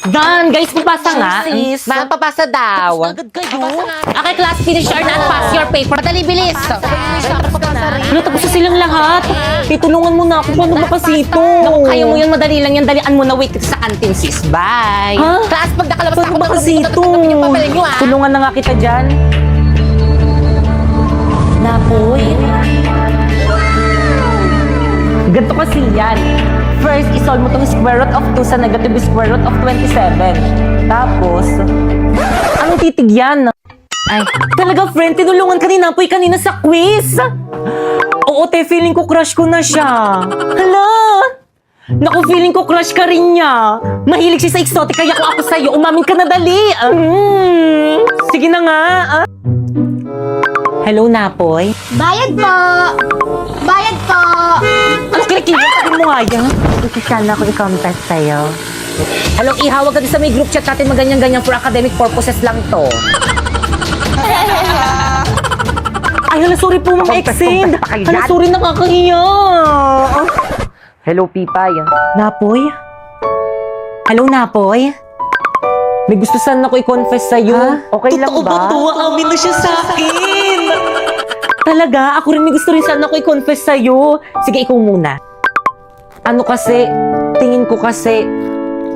Dan, guys, papasa nga. Sis, papasa daw. Agad kayo. Okay, class, finish your and pass your paper. Madali, bilis. Ano, tapos na silang lahat. Itulungan mo na ako. Paano ba kasi ito? Naku, kaya mo yun, madali lang yan. Dalian mo na, wait sa canteen, sis. Bye. Ha? Class, pag nakalabas na Paano ako, ba kasi ito? tatanggapin yung papel nyo, ha? Tulungan na nga kita dyan. Napoy. Ganito kasi yan. First, isolve mo tong square root of 2 sa negative square root of 27. Tapos, anong titig yan? Ay, talaga friend, tinulungan ka ni Napoy kanina sa quiz. Oo, te, feeling ko crush ko na siya. Hala! Naku, feeling ko crush ka rin niya. Mahilig siya sa exotic, kaya kung ako sa'yo, umamin ka na dali. Sige na nga. Hello, Napoy. Bayad po! Bayad po! Ano kilikili? Sabi mo nga yan. Gusto sana ako i-contest sa'yo. Hello, ihawag ka din sa may group chat natin maganyan-ganyan for academic purposes lang to. Ay, hala, sorry po, mga extend. Hala, sorry, nakakahiya. Hello, Pipay. Napoy? Hello, Napoy? May gusto sana ako i-confess sa'yo. Okay lang ba? Totoo ba? Amin na siya sa akin. Talaga, ako rin may gusto rin sana ako i-confess sa'yo. Sige, ikaw muna. Ano kasi, tingin ko kasi,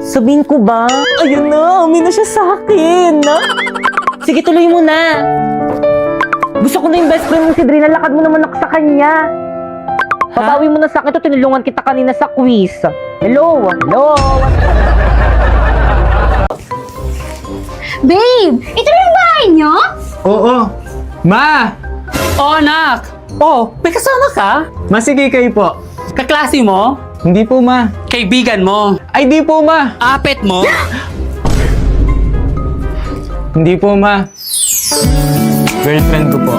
sabihin ko ba? Ayun na, amin na siya sa akin. Sige, tuloy mo na. Gusto ko na yung best friend mong si Drina, lakad mo naman ako sa kanya. Papawi mo na sa akin to, tinulungan kita kanina sa quiz. Hello? Hello? Babe! Ito na yung bahay nyo? Oo. Ma! Oh, anak! Oh, may kasama ka? Masige kayo po. Kaklase mo? Hindi po, ma. Kaibigan mo? Ay, di po, ma. Apet mo? Hindi po, ma. Girlfriend ko po.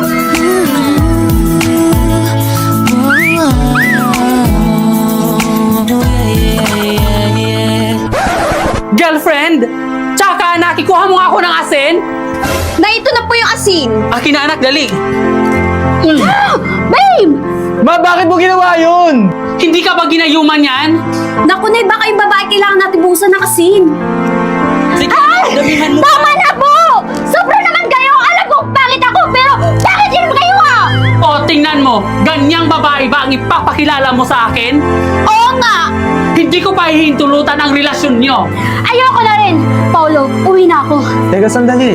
Girlfriend? Tsaka anak, ikuha mo nga ako ng asin? Na ito na po yung asin! Akin na anak, dali. Babe! Ma, bakit mo ginawa yun? Hindi ka ba ginayuman yan? Naku na, baka yung babae kailangan natin buhusan ng asin. Sige, damihan mo Tama na po! Sobra naman kayo! Alam ko pangit ako, pero bakit yun kayo ah? O, tingnan mo. Ganyang babae ba ang ipapakilala mo sa akin? Oo nga! Hindi ko pa hihintulutan ang relasyon nyo. Ayoko na rin! Paulo, uwi na ako. Teka, sandali.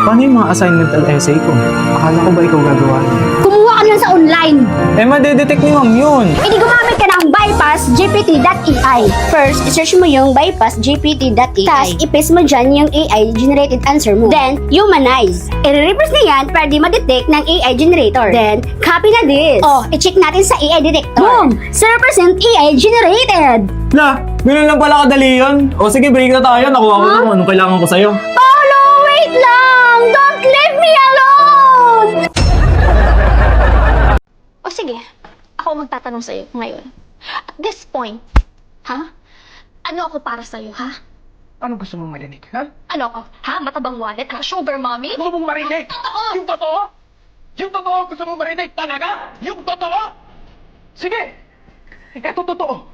Paano yung mga assignment at essay ko? Akala ko ba ikaw gagawa? Kumuha ka lang sa online. Eh, madedetect ni ma'am yun. Hindi gumamit ka ng bypassgpt.ai. First, search mo yung bypassgpt.ai. Tapos, i-paste mo dyan yung AI-generated answer mo. Then, humanize. I-reverse na yan para di ma-detect ng AI generator. Then, copy na this. Oh, i-check natin sa AI detector. Boom! 0% AI generated. La, ganun lang pala kadali yun. O sige, break na tayo. Nakuha ko na kung anong kailangan ko sa'yo. Paulo, wait lang! Don't leave me alone! O sige, ako magtatanong sa'yo ngayon. At this point, ha? Ano ako para sa'yo, ha? Ano gusto mong marinig, ha? Ano ako? Ha? Matabang wallet? Ha? Sugar mommy? Gusto mong marinig? Yung totoo? Yung totoo gusto mong marinig? Talaga? Yung totoo? Sige! Eto totoo.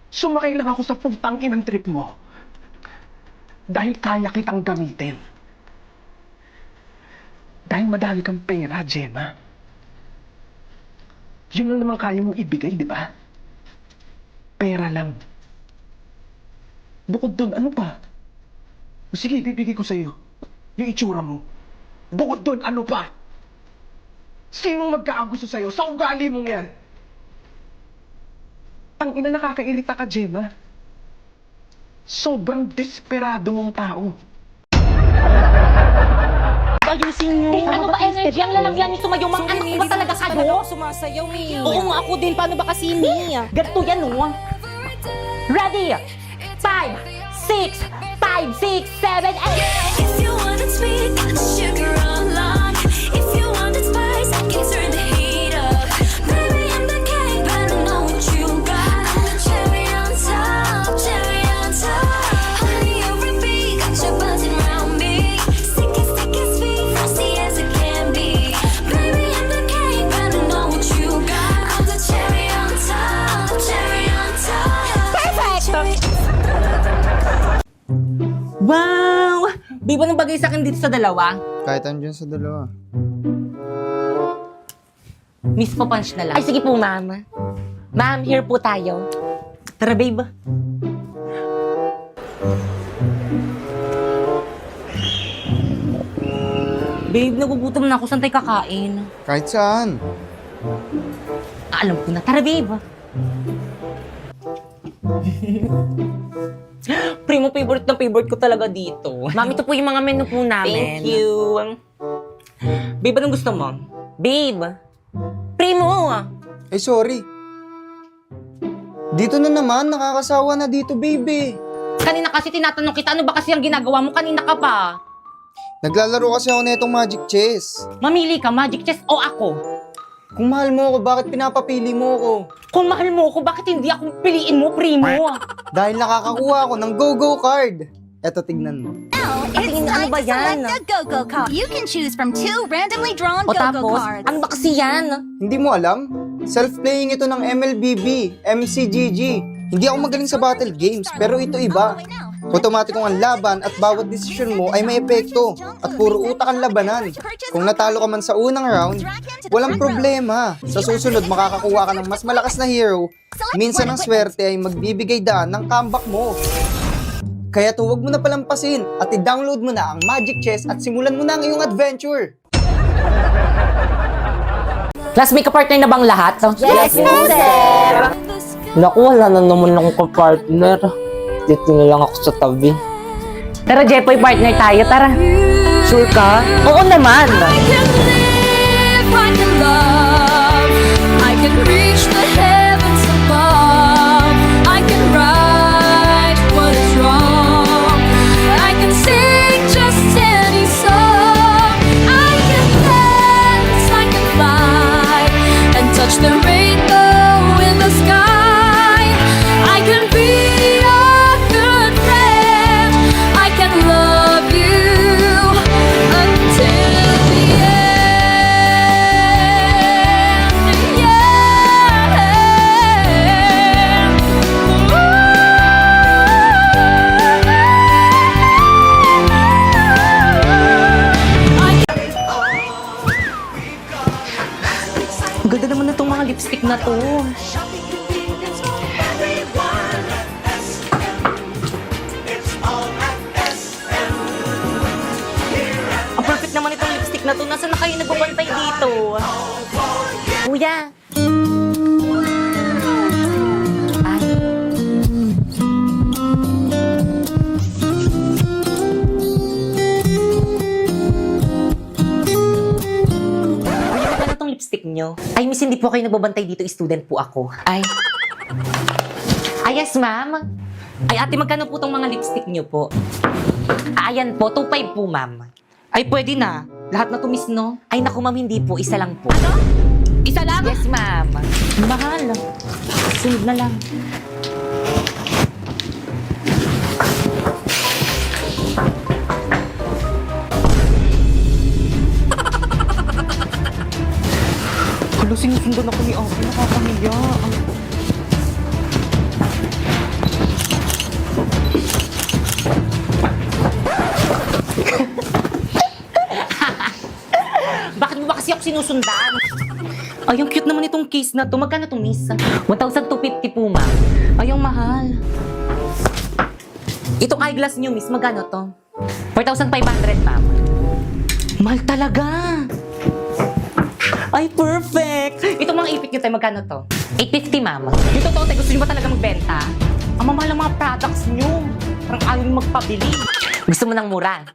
Sumakay lang ako sa putang inang trip mo. Dahil kaya kitang gamitin. Dahil madami kang pera, Gemma. Yun lang naman kaya mong ibigay, di ba? Pera lang. Bukod doon, ano pa? O sige, bibigay ko sa'yo. Yung itsura mo. Bukod doon, ano pa? Sinong magkakagusto sa'yo sa ugali mong yan? Ang ina, nakakairita ka, Gemma. Sobrang desperado mong tao. Ayusin niyo. Ano ba, Esther? Yang lalagyan niyo sumayo. Mga anak ba talaga kayo? Sumasayaw, eh. Oo nga ako din. Paano ba kasi ni? Ganito yan, oh. Ready? 5, 6, 5, 6, 7, 8. If you want it sweet, got the sugar online. If you want it spice, I can turn the heat up. Baby, I'm the cake, but I know what you got. I'm the cherry on top, cherry on top. Honey, you repeat, got you buzzing around me. Sticky, sticky, sweet, frosty as it can be. Baby, I'm the cake, but I know what you got. I'm the cherry on top, cherry on top. Perfect! Babe, anong bagay sa akin dito sa dalawa? Kahit andyan sa dalawa. Miss po punch na lang. Ay, sige po, ma'am. Ma'am, here po tayo. Tara, babe. Babe, nagugutom na ako. Saan tayo kakain? Kahit saan. Alam ko na. Tara, babe. Primo, favorite na favorite ko talaga dito. Ma'am, ito po yung mga menu po namin. Thank you. Babe, anong gusto mo? Babe. Primo. Eh, sorry. Dito na naman, nakakasawa na dito, baby. Kanina kasi tinatanong kita, ano ba kasi ang ginagawa mo? Kanina ka pa. Naglalaro kasi ako na itong Magic Chess. Mamili ka, Magic Chess o ako? Kung mahal mo ako, bakit pinapapili mo ako? Kung mahal mo ako, bakit hindi ako piliin mo, Primo? Dahil nakakakuha ako ng Go-Go card. Eto, tignan mo. Tingin, ano ba yan? Go-Go card. You can choose from 2 randomly drawn O Go-Go tapos, cards. ano ba kasi yan? Hindi mo alam? Self-playing ito ng MLBB, MCGG. Hindi ako magaling sa battle games, pero ito iba. Otomatikong ang laban at bawat desisyon mo ay may epekto at puro utak ang labanan. Kung natalo ka man sa unang round, walang problema. Sa susunod makakakuha ka ng mas malakas na hero. Minsan ang swerte ay magbibigay daan ng comeback mo. Kaya huwag mo na palampasin at i-download mo na ang Magic Chess at simulan mo na ang iyong adventure. Class, may kapartner na bang lahat? Yes, sir! Naku, wala na naman akong kapartner. Dito na lang ako sa tabi. Tara, Jepoy, partner tayo. Tara. Sure ka? Oo naman. I can live, I can love, I can reach the heavens above, I can right what is wrong, I can sing just any song, I can dance, I can fly, and touch the rainbow in the sky, I can be a good friend, I can love you until the end. Yeah. Ang ganda naman na itong mga lipstick na to. Ang perfect naman itong lipstick na to. Nasaan na kayo nagbabantay dito? Kuya. Ay. Kuya, magkano tong lipstick nyo? Ay, miss, hindi po kayo nagbabantay dito. Student po ako. Ay. Ay, yes, ma'am. Ay, ate, magkano po tong mga lipstick nyo po? Ayan po, 2.5 po, ma'am. Ay, pwede na. Lahat na to, miss, no? Ay, naku, ma'am, hindi po. Isa lang po. Ano? Isa lang? Yes, ma'am. Mahal. Sunod na lang. Hala, sinusundan ako ni Ate. Nakakamiya. Bakit mo ba kasi ako sinusundan? Ay, ang cute naman itong case na to. Magkano itong miss? 1,250 po, ma'am. Ay, ang mahal. Itong eyeglass niyo, miss, magkano to? 4,500, ma'am. Mahal talaga. Ay, perfect! Itong mga ipit niyo tayo, magkano to? 850, ma'am. Yung totoo tayo, gusto niyo ba talaga magbenta? Ang mamahal ang mga products niyo. Parang ayaw niyo magpabili. Gusto mo ng mura?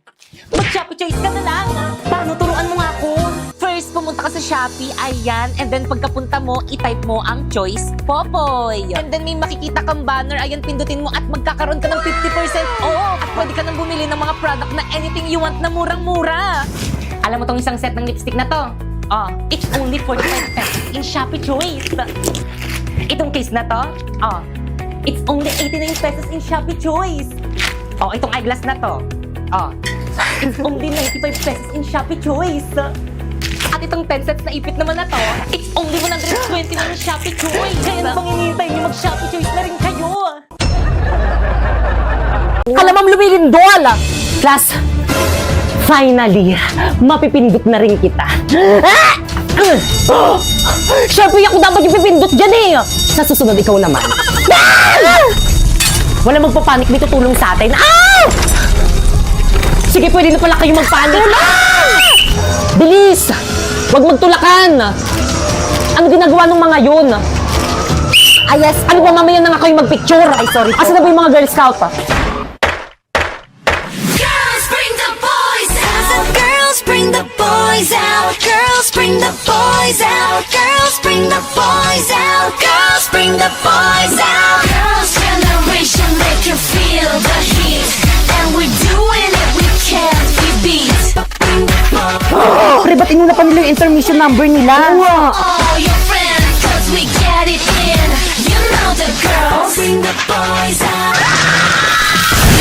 Mag-Shopee Choice ka na lang! Paano? Turuan mo nga ako! First, pumunta ka sa Shopee, ayan. And then, pagkapunta mo, i-type mo ang choice, Popoy. And then, may makikita kang banner, ayan, pindutin mo at magkakaroon ka ng 50% off. At pwede ka nang bumili ng mga product na anything you want na murang-mura. Alam mo tong isang set ng lipstick na to? Oh, it's only 45 pesos in Shopee Choice. Itong case na to? Oh, it's only 89 pesos in Shopee Choice. Oh, itong eyeglass na to? Oh, it's only 95 pesos in Shopee Choice. At itong 10 sets na ipit naman na to, it's only 120 na in Shopee Choice. Kaya ano pang hinihintay niyo, mag-Shopee Choice na rin kayo. Kalamam lumilindol! Class, Finally, mapipindot na rin kita. Siyempre, ako dapat yung pipindot dyan eh. Sa susunod, ikaw naman. Wala magpapanik, may tutulong sa atin. Sige, pwede na pala kayo magpanik. Bilis! Huwag magtulakan! Ano ginagawa ng mga yun? Ayas. Ano ba mamaya na nga kayo magpicture? Ay, sorry po. Asan na ba yung mga Girl Scout? Girls, bring the boys out. Girls, bring the boys out. Girls, bring the boys out. Girls, bring the boys out. Girls, bring the boys out. Girls' generation, they can feel the heat, and we're doing it. We can't be beat. Bring the boys. Pre, ba't inuna pa nila yung intermission number nila? All your friends, 'cause we get it in. You know the girls. Bring the boys out.